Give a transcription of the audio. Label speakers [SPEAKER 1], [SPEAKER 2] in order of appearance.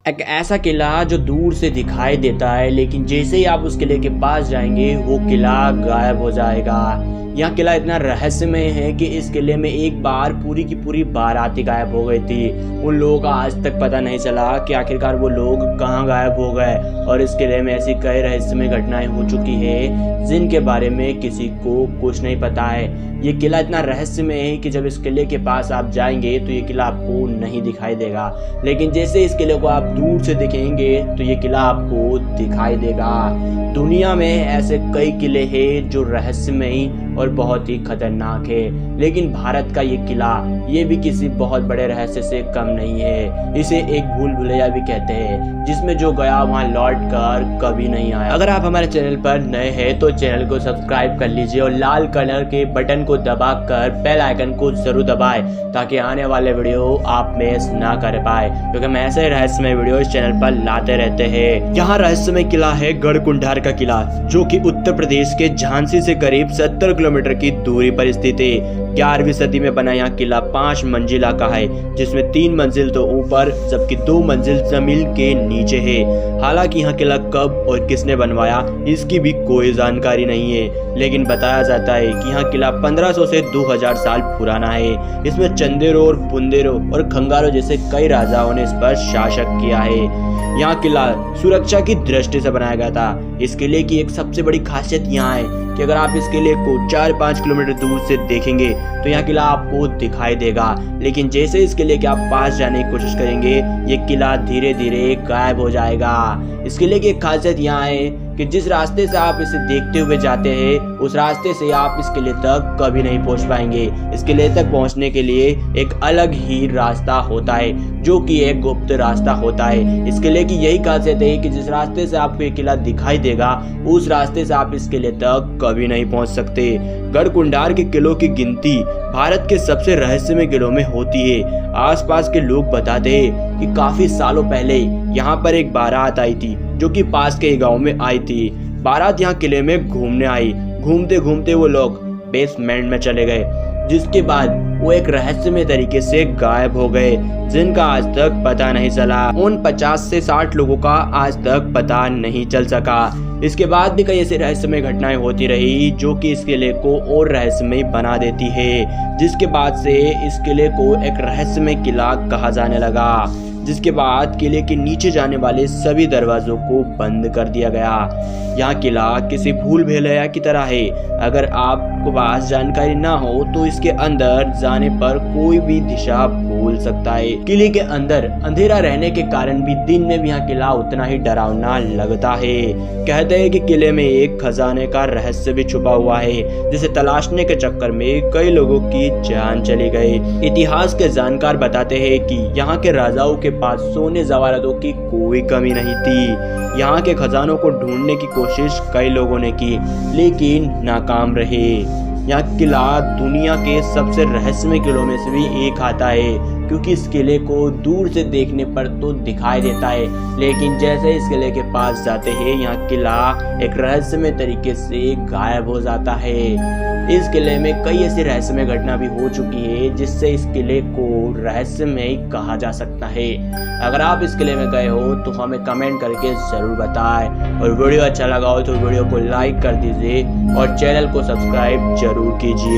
[SPEAKER 1] एक ऐसा किला जो दूर से दिखाई देता है, लेकिन जैसे ही आप उस किले के पास जाएंगे वो किला गायब हो जाएगा। यह किला इतना रहस्यमय है कि इस किले में एक बार पूरी की पूरी बारात गायब हो गई थी। उन लोगों का आज तक पता नहीं चला कि आखिरकार वो लोग कहाँ गायब हो गए। और इस किले में ऐसी कई रहस्यमय घटनाएं हो चुकी है जिनके बारे में किसी को कुछ नहीं पता है। ये किला इतना रहस्यमय है कि जब इस किले के पास आप जाएंगे तो ये किला आपको नहीं दिखाई देगा, लेकिन जैसे इस किले को आप दूर से देखेंगे तो ये किला आपको दिखाई देगा। दुनिया में ऐसे कई किले हैं जो रहस्यमय और बहुत ही खतरनाक है, लेकिन भारत का ये किला ये भी किसी बहुत बड़े रहस्य से कम नहीं है। इसे एक भूल भुलैया भी कहते हैं, जिसमें जो गया वहाँ लौट कर कभी नहीं आया। अगर आप हमारे चैनल पर नए हैं तो चैनल को सब्सक्राइब कर लीजिए और लाल कलर के बटन को दबाकर बेल आइकन को जरूर दबाएं, ताकि आने वाले वीडियो आप मिस ना कर पाए, क्योंकि हम ऐसे रहस्यमय वीडियो इस चैनल पर लाते रहते हैं। यहाँ रहस्यमय किला है गढ़कुंडार का किला, जो कि उत्तर प्रदेश के झांसी से करीब 70 किलोमीटर की दूरी पर स्थित है। 11वीं सदी में बना यह किला 5 मंजिला का है, जिसमें 3 मंजिल तो ऊपर जबकि 2 मंजिल जमीन के नीचे है। हालांकि यह किला कब और किसने बनवाया इसकी भी कोई जानकारी नहीं है, लेकिन बताया जाता है कि यह किला 1500 से 2000 साल पुराना है। इसमें चंदेरों और बुंदेरों और खंगारों जैसे कई राजाओं ने इस पर शासन किया है। यह किला सुरक्षा की दृष्टि से बनाया गया था। इस किले की एक सबसे बड़ी खासियत यहाँ है कि अगर आप इस किले को 4-5 किलोमीटर दूर से देखेंगे तो यह किला आपको दिखाई देगा, लेकिन जैसे इस किले के आप पास जाने की कोशिश करेंगे ये किला धीरे धीरे गायब हो जाएगा। इस किले की एक खासियत यहाँ है कि जिस रास्ते से आप इसे देखते हुए जाते हैं उस रास्ते से आप इस किले तक कभी नहीं पहुंच पाएंगे। इस किले तक पहुंचने के लिए एक अलग ही रास्ता होता है, जो कि एक गुप्त रास्ता होता है। इस किले की यही खासियत है कि जिस रास्ते से आपको ये किला दिखाई देगा उस रास्ते से आप इस किले तक कभी नहीं पहुंच सकते। गढ़कुंडार के किलों की गिनती भारत के सबसे रहस्यमय किलों में होती है। आसपास के लोग बताते हैं कि काफी सालों पहले यहाँ पर एक बारात आई थी, जो कि पास के गांव में आई थी। बारात यहाँ किले में घूमने आई। घूमते घूमते वो लोग बेसमेंट में चले गए, जिसके बाद वो एक रहस्यमय तरीके से गायब हो गए, जिनका आज तक पता नहीं चला। उन 50 से 60 लोगों का आज तक पता नहीं चल सका। इसके बाद भी कई ऐसी रहस्यमय घटनाएं होती रही जो कि इस किले को और रहस्यमय बना देती है, जिसके बाद से इस किले को एक रहस्यमय किला कहा जाने लगा। जिसके बाद किले के नीचे जाने वाले सभी दरवाजों को बंद कर दिया गया। यह किला किसी भूल भुलैया की तरह है। अगर आपको पास जानकारी ना हो तो इसके अंदर जाने पर कोई भी दिशा भूल सकता है। किले के अंदर अंधेरा रहने के कारण भी दिन में भी यह किला उतना ही डरावना लगता है। कहते हैं कि किले में एक खजाने का रहस्य भी छुपा हुआ है, जिसे तलाशने के चक्कर में कई लोगों की जान चली गई। इतिहास के जानकार बताते हैं कि यहाँ के राजाओं के पास सोने जवाहरातों की कोई कमी नहीं थी। यहाँ के खजानों को ढूंढने की कोशिश कई लोगों ने की, लेकिन नाकाम रहे। यह किला दुनिया के सबसे रहस्यमय किलों में से भी एक आता है, क्योंकि इस किले को दूर से देखने पर तो दिखाई देता है, लेकिन जैसे इस किले के पास जाते हैं यह किला एक रहस्यमय तरीके से गायब हो जाता है। इस किले में कई ऐसी रहस्यमय घटना भी हो चुकी है, जिससे इस किले को रहस्यमय कहा जा सकता है। अगर आप इस किले में गए हो तो हमें कमेंट करके जरूर बताएं, और वीडियो अच्छा लगा हो तो वीडियो को लाइक कर दीजिए और चैनल को सब्सक्राइब जरूर कीजिए।